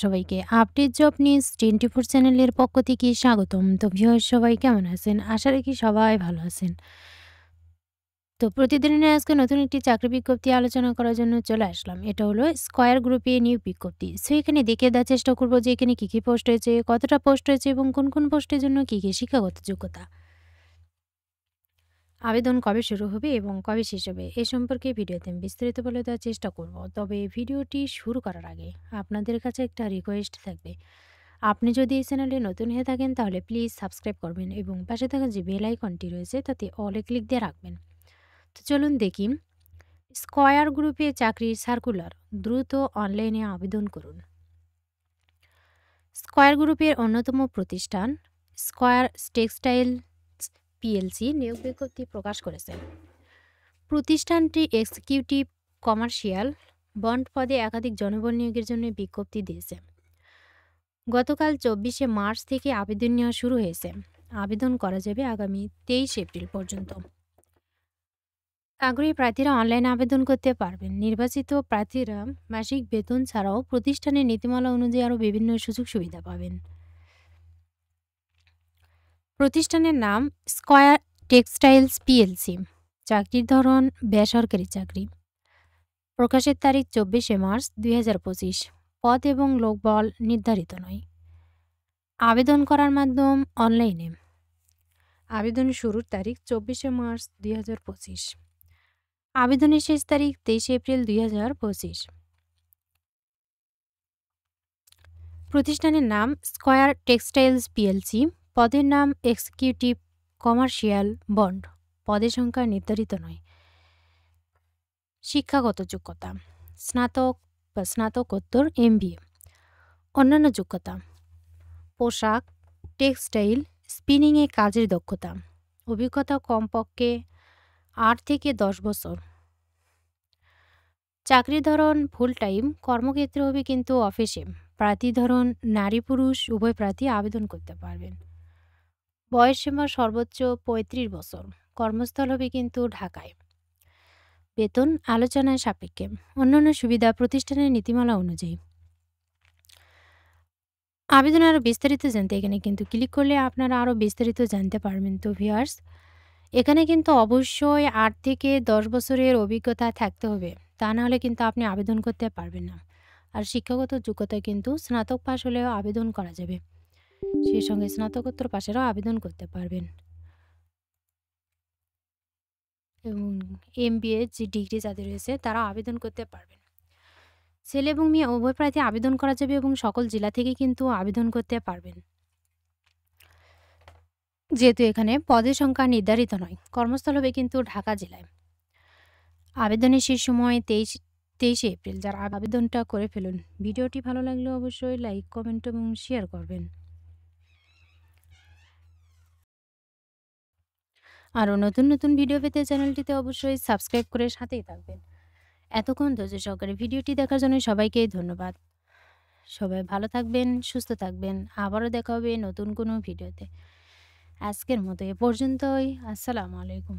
সবাইকে update job news 24 চ্যানেলের পক্ষ থেকে স্বাগতম। তো ভিউয়ার্স সবাই কেমন আছেন? আশা রাখি সবাই ভালো আছেন। তো প্রতিদিনের আজকে নতুন একটি চাকরি বিজ্ঞপ্তি আলোচনা করার জন্য চলে আসলাম। এটা হলো স্কয়ার গ্রুপে নিয়োগ বিজ্ঞপ্তি। সো এখানে দেখে দেওয়ার চেষ্টা করব যে এখানে কি কি পোস্ট হয়েছে, কতটা পোস্ট হয়েছে এবং কোন কোন পোস্টের জন্য কি কি শিক্ষাগত যোগ্যতা। আবেদন কবে শুরু হবে এবং কবে শেষ হবে এ সম্পর্কে ভিডিওতে আমি বিস্তারিত বলে দেওয়ার চেষ্টা করব। তবে ভিডিওটি শুরু করার আগে আপনাদের কাছে একটা রিকোয়েস্ট থাকবে। আপনি যদি এই চ্যানেলে নতুন হয়ে থাকেন তাহলে প্লিজ সাবস্ক্রাইব করবেন এবং পাশে থাকা যে বেল আইকনটি রয়েছে তাতে অলে ক্লিক দিয়ে রাখবেন। তো চলুন দেখি। স্কয়ার গ্রুপে চাকরির সার্কুলার দ্রুত অনলাইনে আবেদন করুন। স্কয়ার গ্রুপের অন্যতম প্রতিষ্ঠান স্কয়ার টেক্সটাইল পিএলসি নিয়োগ বিজ্ঞপ্তি প্রকাশ করেছে। প্রতিষ্ঠানটি এক্সিকিউটিভ কমার্শিয়াল বন্ড পদে একাধিক জনবল নিয়োগের জন্য বিজ্ঞপ্তি দিয়েছে। গতকাল 24শে মার্চ থেকে আবেদন নেওয়া শুরু হয়েছে। আবেদন করা যাবে আগামী 23 এপ্রিল পর্যন্ত। আগ্রহী প্রার্থীরা অনলাইনে আবেদন করতে পারবেন। নির্বাচিত প্রার্থীরা মাসিক বেতন ছাড়াও প্রতিষ্ঠানের নীতিমালা অনুযায়ী আরও বিভিন্ন সুযোগ সুবিধা পাবেন। প্রতিষ্ঠানের নাম স্কয়ার টেক্সটাইলস পিএলসি। চাকরির ধরন বেসরকারি চাকরি। প্রকাশের তারিখ 24শে মার্চ 2025। পদ এবং লোকবল নির্ধারিত নয়। আবেদন করার মাধ্যম অনলাইনে। আবেদন শুরুর তারিখ 24শে মার্চ 2025। আবেদনের শেষ তারিখ 23 এপ্রিল 2025। প্রতিষ্ঠানের নাম স্কয়ার টেক্সটাইলস পিএলসি। পদের নাম এক্সিকিউটিভ কমার্শিয়াল বন্ড। পদের সংখ্যা নির্ধারিত নয়। শিক্ষাগত যোগ্যতা স্নাতক বা স্নাতকোত্তর MBA। অন্যান্য যোগ্যতা পোশাক, টেক্সটাইল, স্পিনিংয়ে কাজের দক্ষতা। অভিজ্ঞতা কমপক্ষে 8 থেকে 10 বছর। চাকরির ধরন ফুল টাইম কর্মক্ষেত্রে হবে কিন্তু অফিসে। প্রার্থী ধরন নারী পুরুষ উভয় প্রার্থী আবেদন করতে পারবেন। বয়স সীমা সর্বোচ্চ 35 বছর। কর্মস্থল হবে কিন্তু ঢাকায়। বেতন আলোচনায় সাপেক্ষে। অন্যান্য সুবিধা প্রতিষ্ঠানের নীতিমালা অনুযায়ী। আবেদন আরও বিস্তারিত জানতে এখানে কিন্তু ক্লিক করলে আপনারা আরও বিস্তারিত জানতে পারবেন। তো ভিউয়ার্স এখানে কিন্তু অবশ্যই 8 থেকে 10 বছরের অভিজ্ঞতা থাকতে হবে। তা নাহলে কিন্তু আপনি আবেদন করতে পারবেন না। আর শিক্ষাগত যোগ্যতা কিন্তু স্নাতক পাশ হলেও আবেদন করা যাবে। সেই সঙ্গে স্নাতকোত্তর পাশেরও আবেদন করতে পারবেন এবং MBA যে ডিগ্রি যাদের রয়েছে তারা আবেদন করতে পারবেন। ছেলে এবং মেয়ে উভয় প্রার্থী আবেদন করা যাবে এবং সকল জেলা থেকে কিন্তু আবেদন করতে পারবেন। যেহেতু এখানে পদের সংখ্যা নির্ধারিত নয়, কর্মস্থল হবে কিন্তু ঢাকা জেলায়। আবেদনের শেষ সময় 23শে এপ্রিল। যারা আবেদনটা করে ফেলুন। ভিডিওটি ভালো লাগলে অবশ্যই লাইক, কমেন্ট এবং শেয়ার করবেন। আরও নতুন নতুন ভিডিও পেতে চ্যানেলটিতে অবশ্যই সাবস্ক্রাইব করে সাথেই থাকবেন। এতক্ষণ ধৈর্য সহকারে ভিডিওটি দেখার জন্য সবাইকে ধন্যবাদ। সবাই ভালো থাকবেন, সুস্থ থাকবেন। আবারও দেখা হবে নতুন কোনো ভিডিওতে। আজকের মতো এ পর্যন্তই। আসসালামু আলাইকুম।